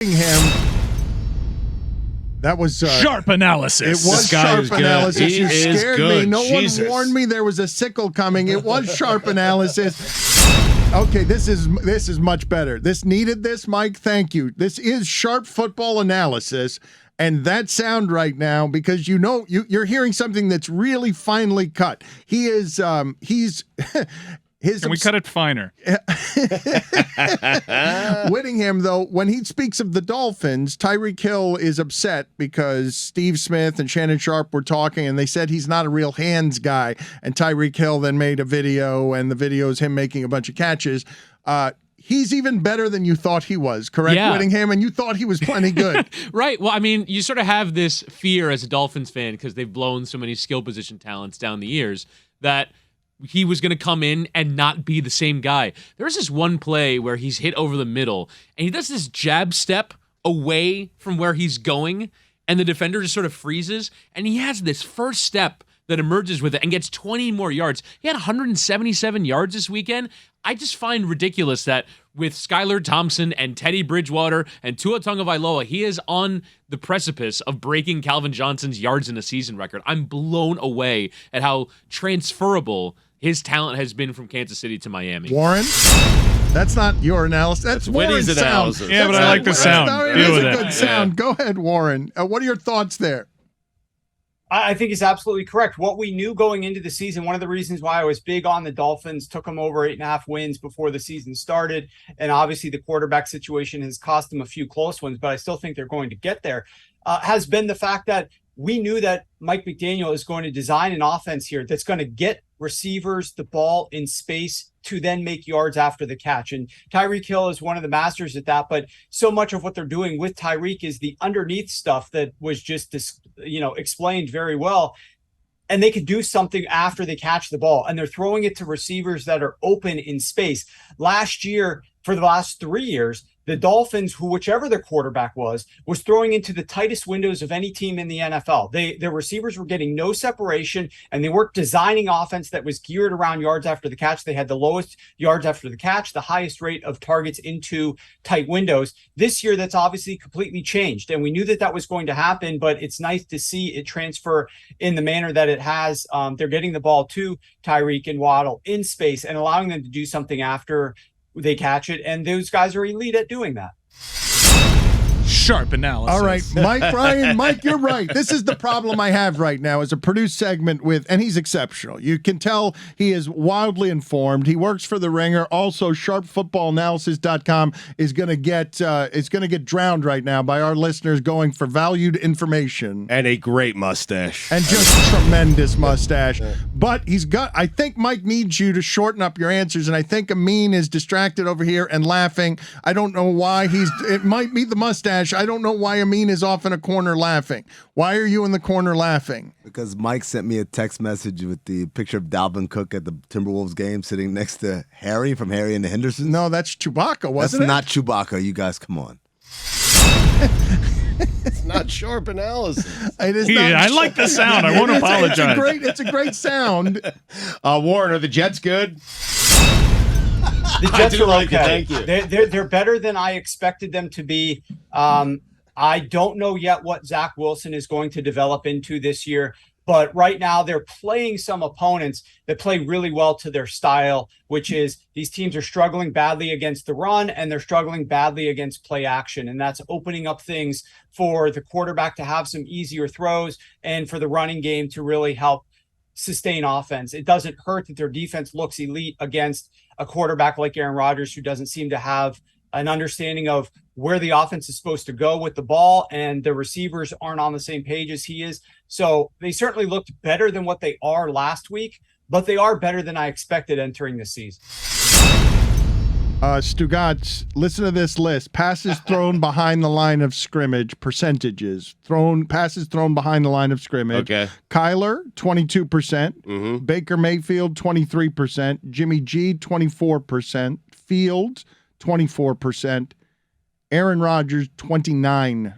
him. That was sharp analysis. It was sharp analysis. You scared me. No one warned me there was a sickle coming. It was sharp analysis. Okay, this is much better. This needed this, Mike. Thank you. This is sharp football analysis, and that sound right now because you're hearing something that's really finely cut. He's. Can we cut it finer? Whittingham, though, when he speaks of the Dolphins, Tyreek Hill is upset because Steve Smith and Shannon Sharp were talking, and they said he's not a real hands guy. And Tyreek Hill then made a video, and the video is him making a bunch of catches. He's even better than you thought he was, correct, Whittingham? And you thought he was plenty good. Right. Well, I mean, you sort of have this fear as a Dolphins fan because they've blown so many skill position talents down the years that he was going to come in and not be the same guy. There's this one play where he's hit over the middle, and he does this jab step away from where he's going, and the defender just sort of freezes, and he has this first step that emerges with it and gets 20 more yards. He had 177 yards this weekend. I just find ridiculous that with Skylar Thompson and Teddy Bridgewater and Tua Tagovailoa, he is on the precipice of breaking Calvin Johnson's yards in a season record. I'm blown away at how transferable his talent has been from Kansas City to Miami. Warren? That's not your analysis. That's Warren's analysis. sound. Yeah, but I like the sound. It is a good sound. Go ahead, Warren. What are your thoughts there? I think he's absolutely correct. What we knew going into the season, one of the reasons why I was big on the Dolphins, took them over 8.5 wins before the season started. And obviously the quarterback situation has cost them a few close ones, but I still think they're going to get there, has been the fact that we knew that Mike McDaniel is going to design an offense here that's going to get receivers the ball in space to then make yards after the catch. And Tyreek Hill is one of the masters at that. But so much of what they're doing with Tyreek is the underneath stuff that was just, explained very well. And they could do something after they catch the ball. And they're throwing it to receivers that are open in space. Last year, for the last 3 years, the Dolphins, whichever their quarterback was throwing into the tightest windows of any team in the NFL. Their receivers were getting no separation, and they weren't designing offense that was geared around yards after the catch. They had the lowest yards after the catch, the highest rate of targets into tight windows. This year, that's obviously completely changed, and we knew that was going to happen, but it's nice to see it transfer in the manner that it has. They're getting the ball to Tyreek and Waddle in space and allowing them to do something after they catch it, and those guys are elite at doing that. Sharp analysis. All right, Mike, you're right. This is the problem I have right now is a produced segment and he's exceptional. You can tell he is wildly informed. He works for The Ringer. Also, sharpfootballanalysis.com is going to get drowned right now by our listeners going for valued information. And a great mustache. And just tremendous mustache. But I think Mike needs you to shorten up your answers, and I think Amin is distracted over here and laughing. I don't know why it might be the mustache. I don't know why Amin is off in a corner laughing. Why are you in the corner laughing? Because Mike sent me a text message with the picture of Dalvin Cook at the Timberwolves game sitting next to Harry from Harry and the Hendersons. No, that's Chewbacca, wasn't it? That's not Chewbacca. You guys, come on. It's not sharp analysis. It is not. I like the sound. I won't apologize. It's a great sound. Warren, are the Jets good? The Jets are Thank okay. you. They're better than I expected them to be. I don't know yet what Zach Wilson is going to develop into this year, but right now they're playing some opponents that play really well to their style, which is these teams are struggling badly against the run and they're struggling badly against play action. And that's opening up things for the quarterback to have some easier throws and for the running game to really help sustain offense. It doesn't hurt that their defense looks elite against a quarterback like Aaron Rodgers, who doesn't seem to have an understanding of where the offense is supposed to go with the ball, and the receivers aren't on the same page as he is. So they certainly looked better than what they are last week, but they are better than I expected entering the season. Stugotz, listen to this list. Passes thrown behind the line of scrimmage, percentages. Passes thrown behind the line of scrimmage. Okay. Kyler, 22%. Mm-hmm. Baker Mayfield, 23%. Jimmy G, 24%. Fields, 24%. Aaron Rodgers, 29%.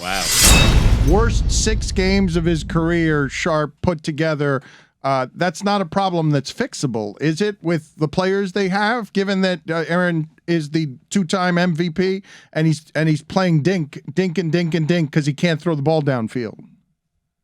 Wow. Worst 6 games of his career, Sharp put together. That's not a problem that's fixable, is it, with the players they have, given that Aaron is the 2-time MVP and he's playing dink because he can't throw the ball downfield?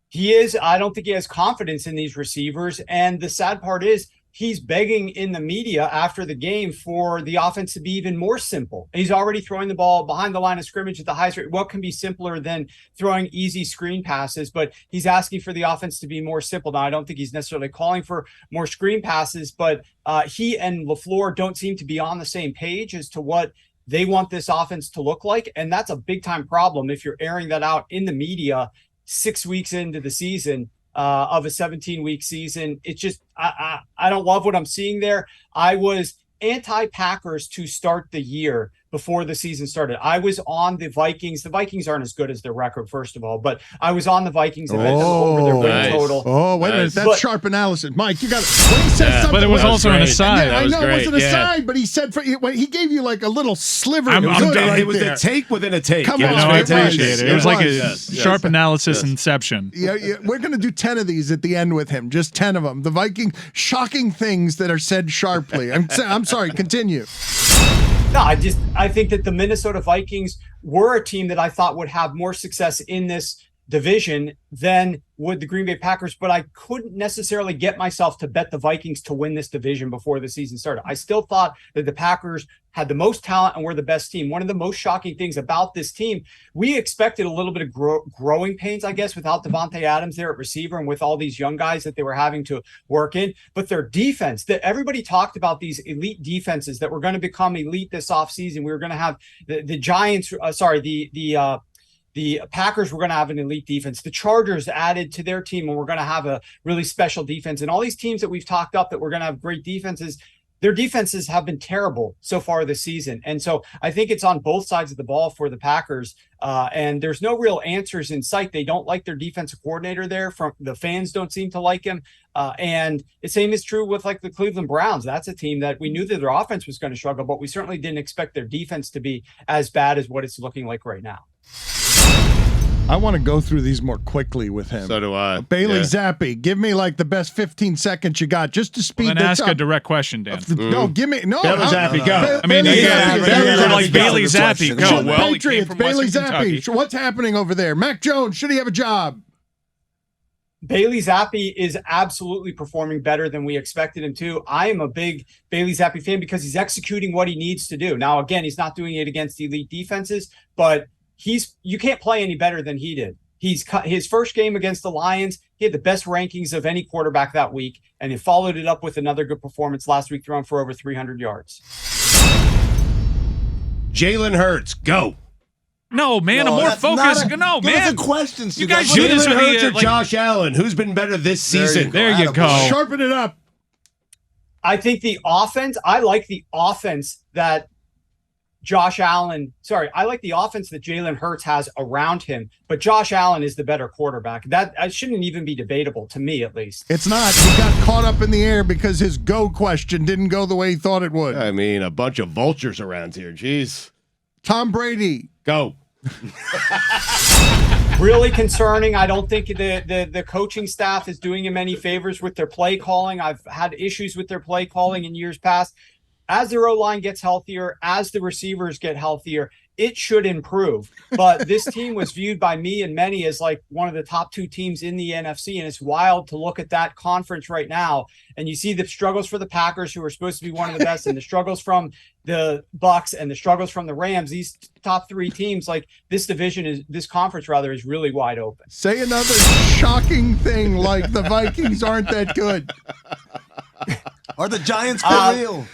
He is. I don't think he has confidence in these receivers. And the sad part is he's begging in the media after the game for the offense to be even more simple. He's already throwing the ball behind the line of scrimmage at the highest rate. What can be simpler than throwing easy screen passes? But he's asking for the offense to be more simple. Now, I don't think he's necessarily calling for more screen passes, but he and LaFleur don't seem to be on the same page as to what they want this offense to look like. And that's a big time problem if you're airing that out in the media 6 weeks into the season of a 17-week season. It's just, I don't love what I'm seeing there. I was anti-Packers to start the year before the season started. I was on the Vikings. The Vikings aren't as good as their record, first of all, but I was on the Vikings over their win total. Oh, wait a minute. That's sharp analysis. Mike, you got it. When he said something, but it was also an aside. I know it was an aside, but he said he gave you like a little sliver. It was a take within a take. Come on, I appreciate it. It was like a sharp analysis Yes. inception. Yeah, we're going to do 10 of these at the end with him. Just 10 of them. The Viking shocking things that are said sharply. I'm sorry. Continue. No, I think that the Minnesota Vikings were a team that I thought would have more success in this division than would the Green Bay Packers, but I couldn't necessarily get myself to bet the Vikings to win this division before the season started. I still thought that the Packers had the most talent and were the best team. One of the most shocking things about this team, we expected a little bit of growing pains, I guess, without Devontae Adams there at receiver and with all these young guys that they were having to work in. But their defense, that everybody talked about these elite defenses that were going to become elite this offseason. We were going to have the Giants, the Packers were going to have an elite defense. The Chargers added to their team and we're going to have a really special defense. And all these teams that we've talked up that we're going to have great defenses, their defenses have been terrible so far this season. And so I think it's on both sides of the ball for the Packers. And there's no real answers in sight. They don't like their defensive coordinator there. From the fans don't seem to like him. And the same is true with like the Cleveland Browns. That's a team that we knew that their offense was going to struggle, but we certainly didn't expect their defense to be as bad as what it's looking like right now. I want to go through these more quickly with him. So do I. Bailey Zappi, give me like the best 15 seconds you got just to speed Then this ask up. a direct question, Dan. No, give me Bailey Zappi, go. I mean, you're like Bailey Zappi. Go. Well, he came Patriots, from Bailey Western Kentucky. Zappi. What's happening over there? Mac Jones, should he have a job? Bailey Zappi is absolutely performing better than we expected him to. I am a big Bailey Zappi fan because he's executing what he needs to do. Now, again, he's not doing it against elite defenses, but you can't play any better than he did. He's cut his first game against the Lions. He had the best rankings of any quarterback that week, and he followed it up with another good performance last week, throwing for over 300 yards. Jalen Hurts, go. No, man, a more focused. No, man. Questions. You guys do this Jalen with Hurts the or Josh Allen? Who's been better this season? There you go. Sharpen it up. I think I like the offense that I like the offense that Jalen Hurts has around him, but Josh Allen is the better quarterback. That shouldn't even be debatable, to me at least. It's not. He got caught up in the air because his go question didn't go the way he thought it would. I mean, a bunch of vultures around here. Jeez. Tom Brady. Go. Really concerning. I don't think the coaching staff is doing him any favors with their play calling. I've had issues with their play calling in years past. As their O-line gets healthier, as the receivers get healthier, it should improve. But this team was viewed by me and many as like one of the top two teams in the NFC. And it's wild to look at that conference right now. And you see the struggles for the Packers, who are supposed to be one of the best, and the struggles from the Bucks and the struggles from the Rams. These top three teams, like this conference is really wide open. Say another shocking thing like the Vikings aren't that good. Are the Giants for real?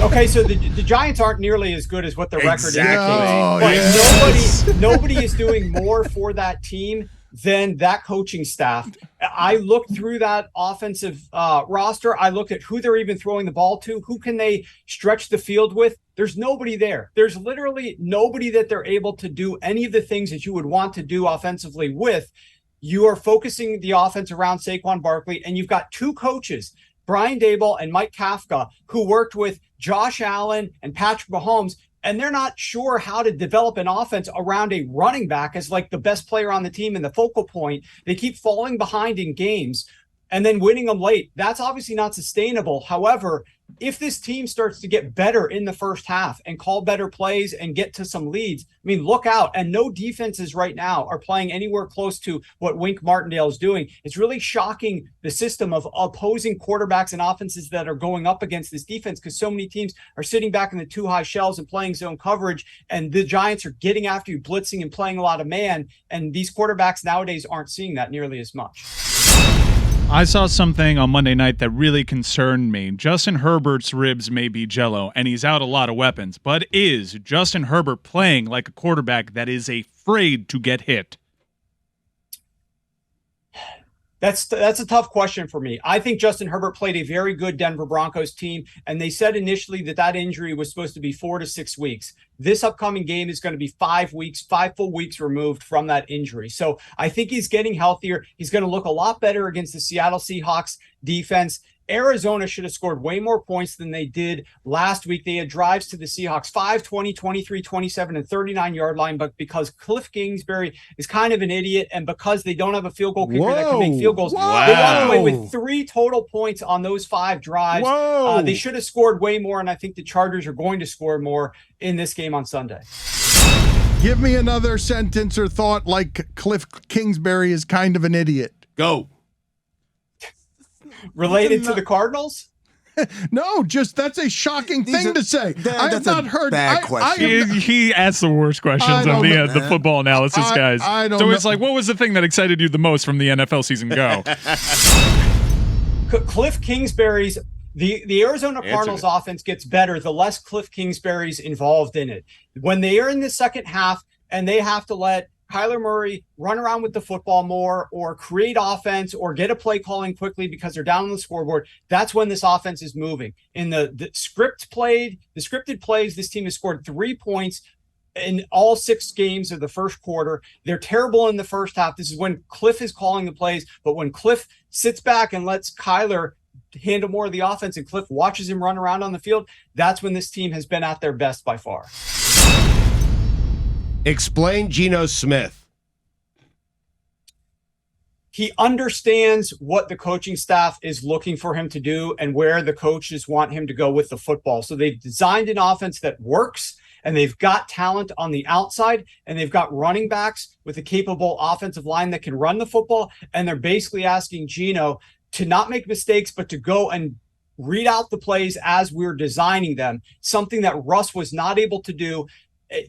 Okay, so the Giants aren't nearly as good as what the record is. Oh, but yes. nobody is doing more for that team than that coaching staff. I looked through that offensive roster. I looked at who they're even throwing the ball to. Who can they stretch the field with? There's nobody there. There's literally nobody that they're able to do any of the things that you would want to do offensively with. You are focusing the offense around Saquon Barkley, and you've got two coaches, Brian Daboll and Mike Kafka, who worked with Josh Allen and Patrick Mahomes, and they're not sure how to develop an offense around a running back as like the best player on the team and the focal point. They keep falling behind in games. and then winning them late. That's obviously not sustainable. However, if this team starts to get better in the first half and call better plays and get to some leads, I mean, look out. And no defenses right now are playing anywhere close to what Wink Martindale is doing. It's really shocking, the system of opposing quarterbacks and offenses that are going up against this defense, because so many teams are sitting back in the two high shells and playing zone coverage, and the Giants are getting after you, blitzing and playing a lot of man. And these quarterbacks nowadays aren't seeing that nearly as much. I saw something on Monday night that really concerned me. Justin Herbert's ribs may be jello, and he's out a lot of weapons, but is Justin Herbert playing like a quarterback that is afraid to get hit? That's a tough question for me. I think Justin Herbert played a very good Denver Broncos team, and they said initially that injury was supposed to be 4 to 6 weeks. This upcoming game is going to be 5 full weeks removed from that injury. So I think he's getting healthier. He's going to look a lot better against the Seattle Seahawks defense. Arizona should have scored way more points than they did last week. They had drives to the Seahawks 5, 20, 23, 27, and 39-yard line, but because Cliff Kingsbury is kind of an idiot, and because they don't have a field goal kicker that can make field goals, they walked away with 3 total points on those 5 drives. They should have scored way more, and I think the Chargers are going to score more in this game on Sunday. Give me another sentence or thought like Cliff Kingsbury is kind of an idiot. Go. Related to the Cardinals? No, just that's a shocking thing to say. I have not heard. Bad question. He asks the worst questions of the football analysis guys. I don't so know. it's like, what was the thing that excited you the most from the NFL season? Go. Cliff Kingsbury's the Arizona Cardinals offense gets better the less Cliff Kingsbury's involved in it. When they are in the second half and they have to let Kyler Murray run around with the football more or create offense or get a play calling quickly because they're down on the scoreboard, that's when this offense is moving. In the scripted plays, this team has scored 3 points in all 6 games of the first quarter. They're terrible in the first half. This is when Cliff is calling the plays, but when Cliff sits back and lets Kyler handle more of the offense and Cliff watches him run around on the field, that's when this team has been at their best by far. Explain Geno Smith. He understands what the coaching staff is looking for him to do and where the coaches want him to go with the football. So they've designed an offense that works, and they've got talent on the outside, and they've got running backs with a capable offensive line that can run the football. And they're basically asking Geno to not make mistakes, but to go and read out the plays as we're designing them, something that Russ was not able to do.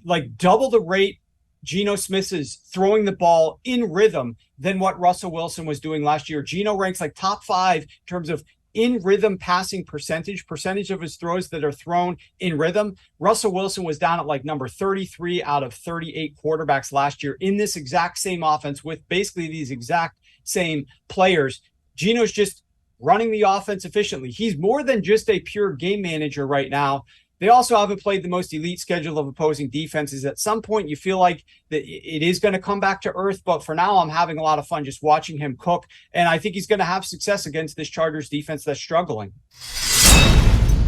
Like double the rate Geno Smith is throwing the ball in rhythm than what Russell Wilson was doing last year. Geno ranks like top 5 in terms of in rhythm passing percentage of his throws that are thrown in rhythm. Russell Wilson was down at like number 33 out of 38 quarterbacks last year in this exact same offense with basically these exact same players. Geno's just running the offense efficiently. He's more than just a pure game manager right now. They also haven't played the most elite schedule of opposing defenses. At some point, you feel like that it is going to come back to earth. But for now, I'm having a lot of fun just watching him cook. And I think he's going to have success against this Chargers defense that's struggling.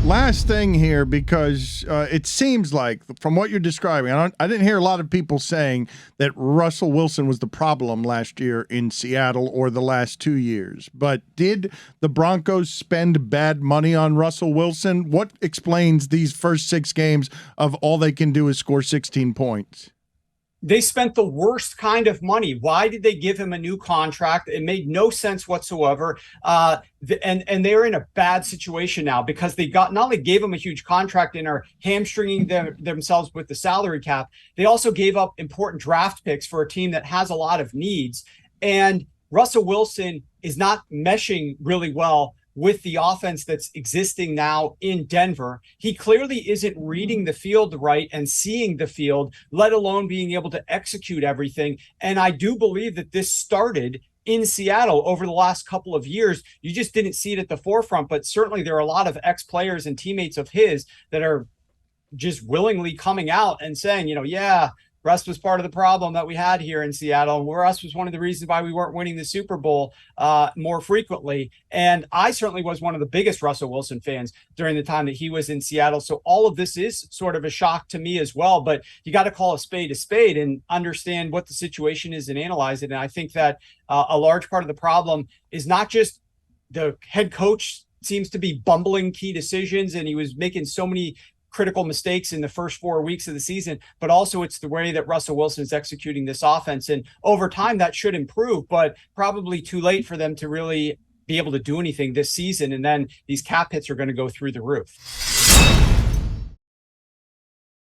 Last thing here, because it seems like from what you're describing, I didn't hear a lot of people saying that Russell Wilson was the problem last year in Seattle or the last 2 years. But did the Broncos spend bad money on Russell Wilson? What explains these first 6 games of all they can do is score 16 points? They spent the worst kind of money. Why did they give him a new contract? It made no sense whatsoever. And they're in a bad situation now because they not only gave him a huge contract and are hamstringing themselves with the salary cap, they also gave up important draft picks for a team that has a lot of needs. And Russell Wilson is not meshing really well with the offense that's existing now in Denver. He clearly isn't reading the field right and seeing the field, let alone being able to execute everything. And I do believe that this started in Seattle over the last couple of years. You just didn't see it at the forefront, but certainly there are a lot of ex-players and teammates of his that are just willingly coming out and saying, yeah, Russ was part of the problem that we had here in Seattle. And Russ was one of the reasons why we weren't winning the Super Bowl more frequently. And I certainly was one of the biggest Russell Wilson fans during the time that he was in Seattle. So all of this is sort of a shock to me as well. But you got to call a spade and understand what the situation is and analyze it. And I think that a large part of the problem is not just the head coach seems to be bumbling key decisions, and he was making so many critical mistakes in the first 4 weeks of the season, but also it's the way that Russell Wilson is executing this offense. And over time that should improve, but probably too late for them to really be able to do anything this season. And then these cap hits are going to go through the roof.